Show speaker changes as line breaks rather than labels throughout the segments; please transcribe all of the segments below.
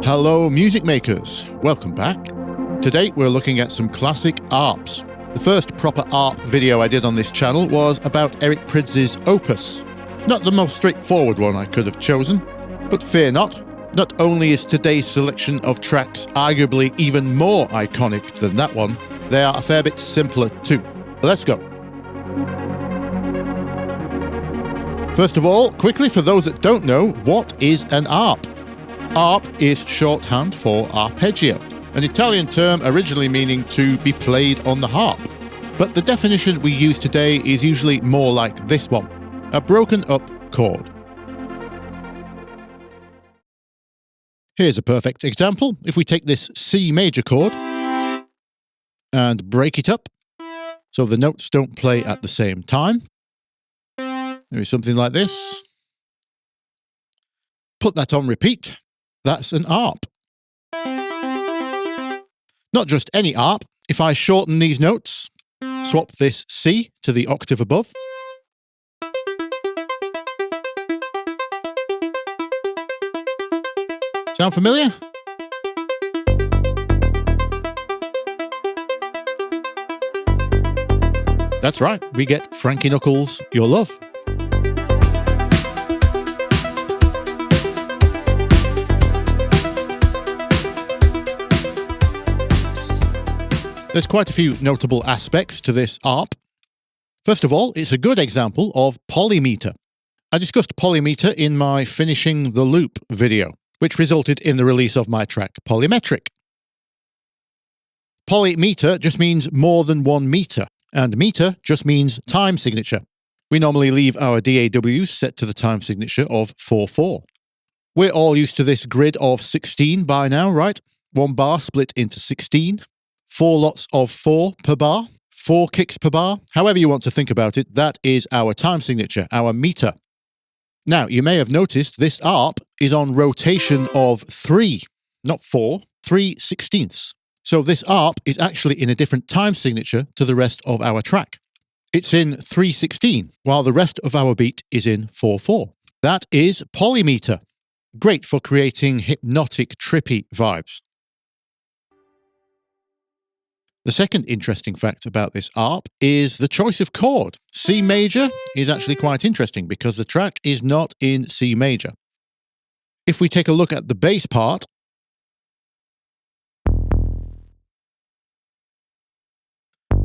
Hello music makers, welcome back. Today we're looking at some classic arps. The first proper arp video I did on this channel was about Eric Prydz' Opus. Not the most straightforward one I could have chosen, but fear not. Not only is today's selection of tracks arguably even more iconic than that one, they are a fair bit simpler too. Let's go. First of all, quickly for those that don't know, what is an arp? Arp is shorthand for arpeggio, an Italian term originally meaning to be played on the harp. But the definition we use today is usually more like this one, a broken up chord. Here's a perfect example. If we take this C major chord and break it up so the notes don't play at the same time, there is something like this. Put that on repeat. That's an arp. Not just any arp. If I shorten these notes, swap this C to the octave above, sound familiar? That's right, we get Frankie Knuckles' Your Love. There's quite a few notable aspects to this arp. First of all, it's a good example of polymeter. I discussed polymeter in my Finishing the Loop video, which resulted in the release of my track Polymetric. Polymeter just means more than 1 meter, and meter just means time signature. We normally leave our DAWs set to the time signature of 4/4. We're all used to this grid of 16 by now, right? 1 bar split into 16. 4 lots of 4 per bar, 4 kicks per bar, however you want to think about it, that is our time signature, our meter. Now, you may have noticed this arp is on rotation of 3, not 4, 3/16. So this arp is actually in a different time signature to the rest of our track. It's in 3/16, while the rest of our beat is in 4/4. That is polymeter. Great for creating hypnotic, trippy vibes. The second interesting fact about this arp is the choice of chord. C major is actually quite interesting because the track is not in C major. If we take a look at the bass part,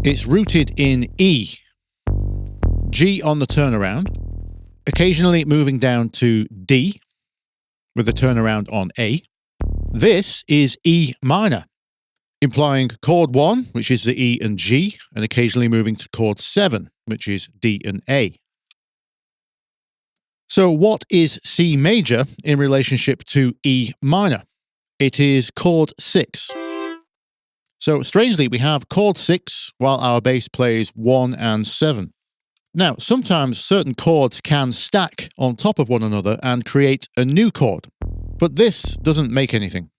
it's rooted in E, G on the turnaround, occasionally moving down to D with a turnaround on A. This is E minor, implying chord 1, which is the E and G, and occasionally moving to chord 7, which is D and A. So what is C major in relationship to E minor? It is chord 6. So strangely, we have chord 6 while our bass plays 1 and 7. Now, sometimes certain chords can stack on top of one another and create a new chord, but this doesn't make anything.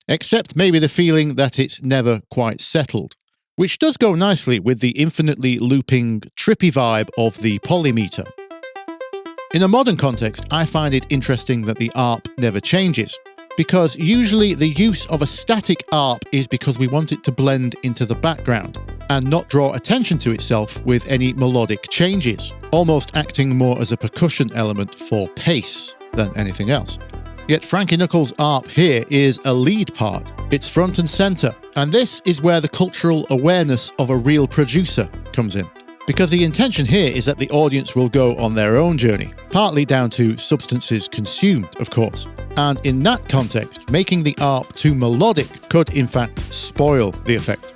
Except maybe the feeling that it's never quite settled, which does go nicely with the infinitely looping, trippy vibe of the polymeter. In a modern context, I find it interesting that the arp never changes, because usually the use of a static arp is because we want it to blend into the background and not draw attention to itself with any melodic changes, almost acting more as a percussion element for pace than anything else. Yet Frankie Knuckles' arp here is a lead part. It's front and center, and this is where the cultural awareness of a real producer comes in. Because the intention here is that the audience will go on their own journey, partly down to substances consumed, of course. And in that context, making the arp too melodic could in fact spoil the effect.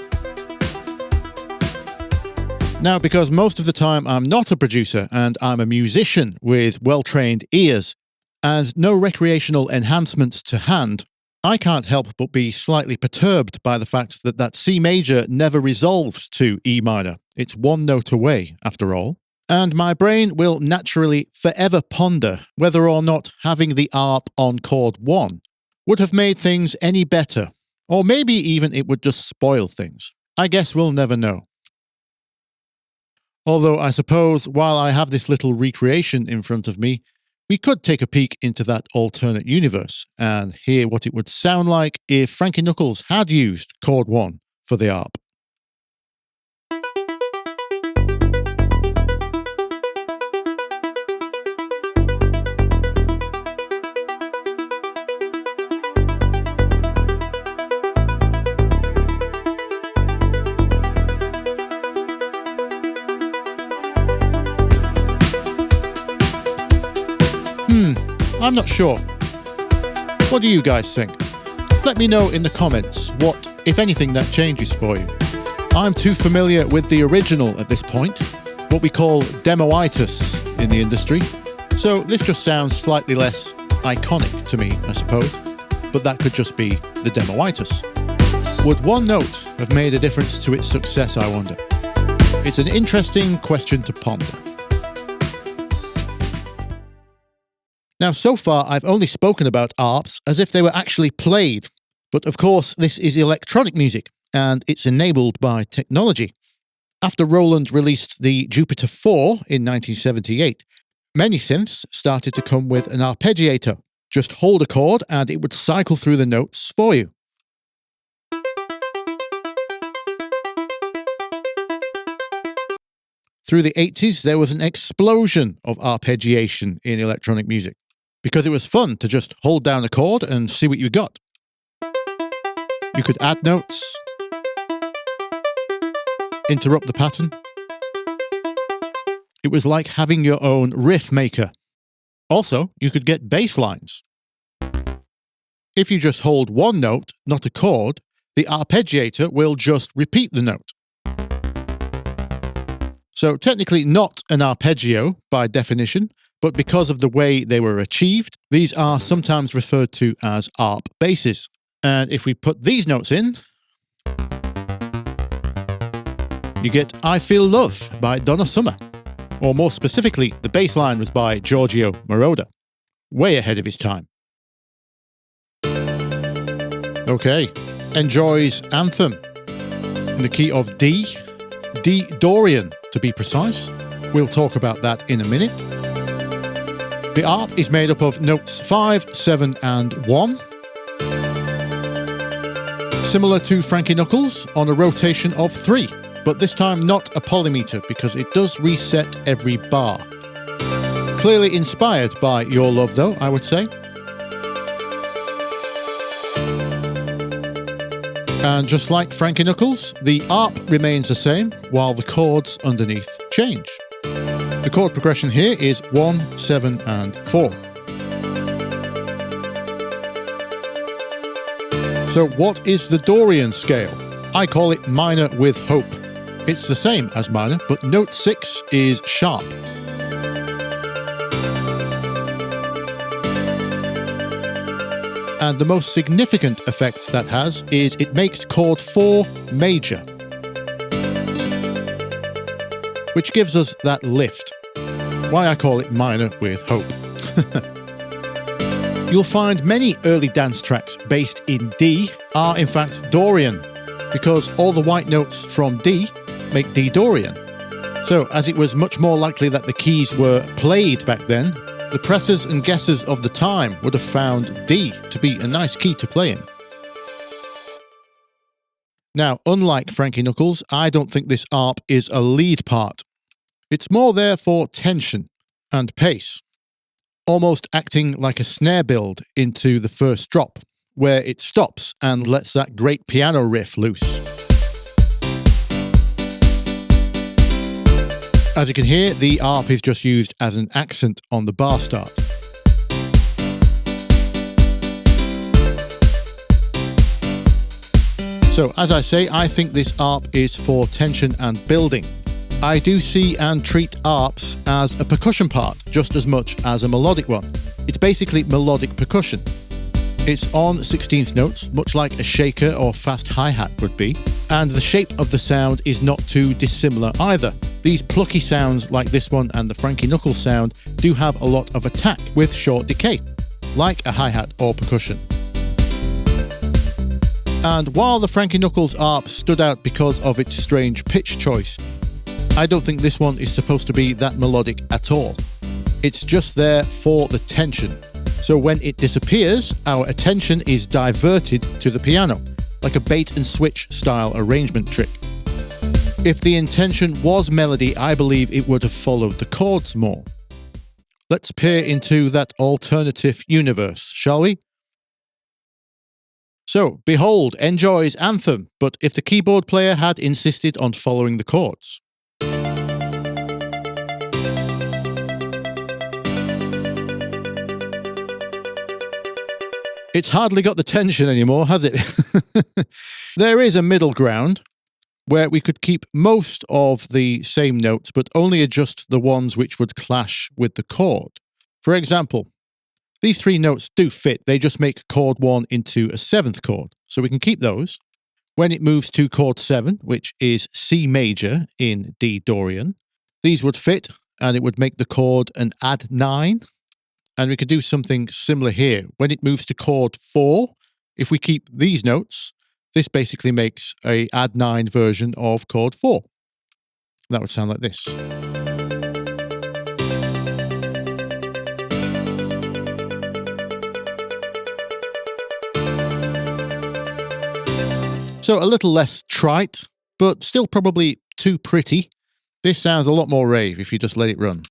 Now, because most of the time I'm not a producer and I'm a musician with well-trained ears, and no recreational enhancements to hand, I can't help but be slightly perturbed by the fact that that C major never resolves to E minor. It's 1 note away, after all. And my brain will naturally forever ponder whether or not having the arp on chord 1 would have made things any better, or maybe even it would just spoil things. I guess we'll never know. Although I suppose while I have this little recreation in front of me, we could take a peek into that alternate universe and hear what it would sound like if Frankie Knuckles had used Chord 1 for the ARP. I'm not sure. What do you guys think? Let me know in the comments what, if anything, that changes for you. I'm too familiar with the original at this point, what we call demoitis in the industry, so this just sounds slightly less iconic to me, I suppose, but that could just be the demoitis. Would one note have made a difference to its success, I wonder? It's an interesting question to ponder. Now, so far, I've only spoken about Arps as if they were actually played. But of course, this is electronic music, and it's enabled by technology. After Roland released the Jupiter 4 in 1978, many synths started to come with an arpeggiator. Just hold a chord and it would cycle through the notes for you. Through the 80s, there was an explosion of arpeggiation in electronic music, because it was fun to just hold down a chord and see what you got. You could add notes, interrupt the pattern. It was like having your own riff maker. Also, you could get bass lines. If you just hold one note, not a chord, the arpeggiator will just repeat the note. So technically not an arpeggio by definition, but because of the way they were achieved, these are sometimes referred to as ARP basses. And if we put these notes in, you get I Feel Love by Donna Summer. Or more specifically, the bass line was by Giorgio Moroder. Way ahead of his time. Okay, Enjoy's Anthem. In the key of D Dorian to be precise. We'll talk about that in a minute. The ARP is made up of notes 5, 7 and 1. Similar to Frankie Knuckles on a rotation of 3, but this time not a polymeter because it does reset every bar. Clearly inspired by Your Love though, I would say. And just like Frankie Knuckles, the ARP remains the same while the chords underneath change. The chord progression here is 1, 7 and 4. So what is the Dorian scale? I call it minor with hope. It's the same as minor, but note 6 is sharp. And the most significant effect that has is it makes chord 4 major, which gives us that lift. Why I call it minor with hope. You'll find many early dance tracks based in D are in fact Dorian, because all the white notes from D make D Dorian. So as it was much more likely that the keys were played back then, the pressers and guessers of the time would have found D to be a nice key to play in. Now, unlike Frankie Knuckles, I don't think this ARP is a lead part. It's more there for tension and pace, almost acting like a snare build into the first drop, where it stops and lets that great piano riff loose. As you can hear, the ARP is just used as an accent on the bar start. So, as I say, I think this ARP is for tension and building. I do see and treat ARPs as a percussion part just as much as a melodic one. It's basically melodic percussion. It's on 16th notes, much like a shaker or fast hi-hat would be, and the shape of the sound is not too dissimilar either. These plucky sounds like this one and the Frankie Knuckles sound do have a lot of attack with short decay, like a hi-hat or percussion. And while the Frankie Knuckles ARP stood out because of its strange pitch choice, I don't think this one is supposed to be that melodic at all. It's just there for the tension. So when it disappears, our attention is diverted to the piano, like a bait and switch style arrangement trick. If the intention was melody, I believe it would have followed the chords more. Let's peer into that alternative universe, shall we? So, behold, Enjoy's anthem, but if the keyboard player had insisted on following the chords. It's hardly got the tension anymore, has it? There is a middle ground where we could keep most of the same notes, but only adjust the ones which would clash with the chord. For example, these three notes do fit. They just make chord 1 into a 7th chord. So we can keep those. When it moves to chord 7, which is C major in D Dorian, these would fit and it would make the chord an add 9. And we could do something similar here. When it moves to chord 4, if we keep these notes, this basically makes a add 9 version of chord 4. That would sound like this. So a little less trite, but still probably too pretty. This sounds a lot more rave if you just let it run.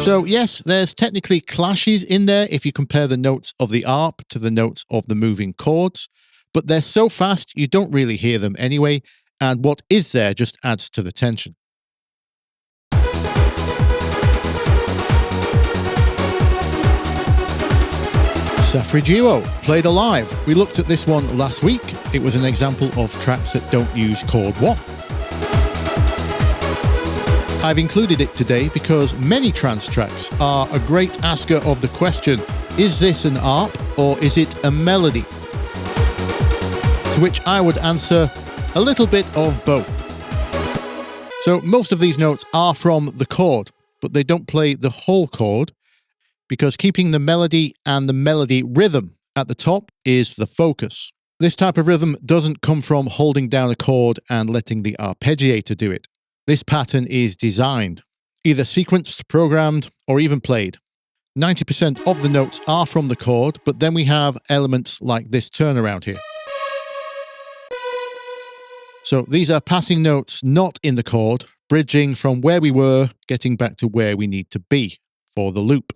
So yes, there's technically clashes in there if you compare the notes of the arp to the notes of the moving chords, but they're so fast you don't really hear them anyway, and what is there just adds to the tension. Safrigio, played alive. We looked at this one last week. It was an example of tracks that don't use chord 1. I've included it today because many trance tracks are a great asker of the question, is this an arp or is it a melody? To which I would answer, a little bit of both. So most of these notes are from the chord, but they don't play the whole chord because keeping the melody and the melody rhythm at the top is the focus. This type of rhythm doesn't come from holding down a chord and letting the arpeggiator do it. This pattern is designed, either sequenced, programmed, or even played. 90% of the notes are from the chord, but then we have elements like this turnaround here. So these are passing notes not in the chord, bridging from where we were, getting back to where we need to be for the loop.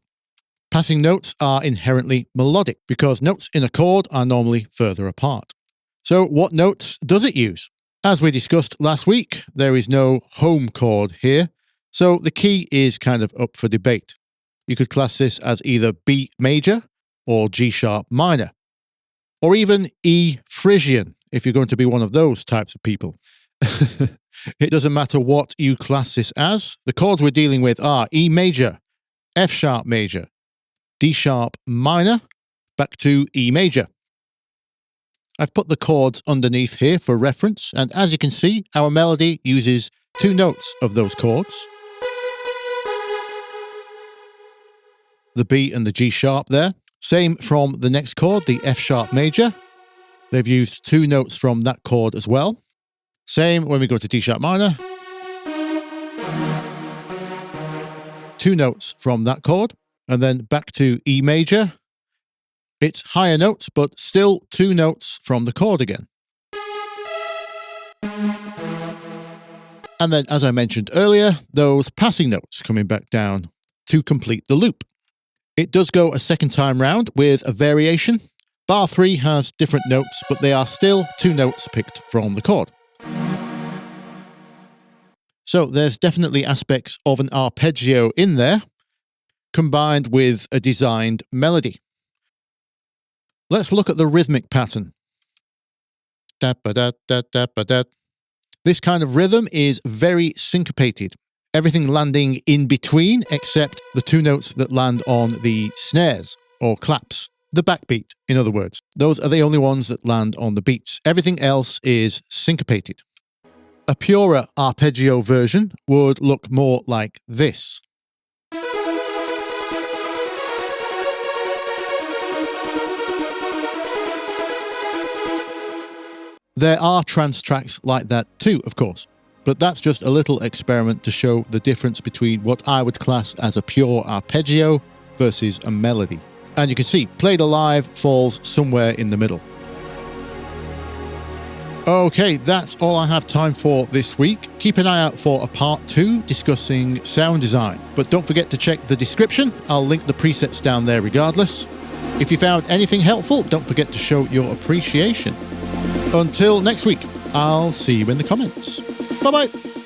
Passing notes are inherently melodic because notes in a chord are normally further apart. So what notes does it use? As we discussed last week, there is no home chord here, so the key is kind of up for debate. You could class this as either B major or G sharp minor, or even E Phrygian, if you're going to be one of those types of people. It doesn't matter what you class this as. The chords we're dealing with are E major, F sharp major, D sharp minor, back to E major. I've put the chords underneath here for reference, and as you can see, our melody uses 2 notes of those chords. The B and the G sharp there. Same from the next chord, the F sharp major. They've used 2 notes from that chord as well. Same when we go to D sharp minor. 2 notes from that chord, and then back to E major. It's higher notes, but still 2 notes from the chord again. And then, as I mentioned earlier, those passing notes coming back down to complete the loop. It does go a second time round with a variation. Bar 3 has different notes, but they are still 2 notes picked from the chord. So there's definitely aspects of an arpeggio in there, combined with a designed melody. Let's look at the rhythmic pattern. This kind of rhythm is very syncopated. Everything landing in between except the 2 notes that land on the snares or claps. The backbeat, in other words. Those are the only ones that land on the beats. Everything else is syncopated. A purer arpeggio version would look more like this. There are trance tracks like that too, of course, but that's just a little experiment to show the difference between what I would class as a pure arpeggio versus a melody. And you can see, played alive falls somewhere in the middle. Okay, that's all I have time for this week. Keep an eye out for a part 2 discussing sound design. But don't forget to check the description. I'll link the presets down there regardless. If you found anything helpful, don't forget to show your appreciation. Until next week, I'll see you in the comments. Bye-bye.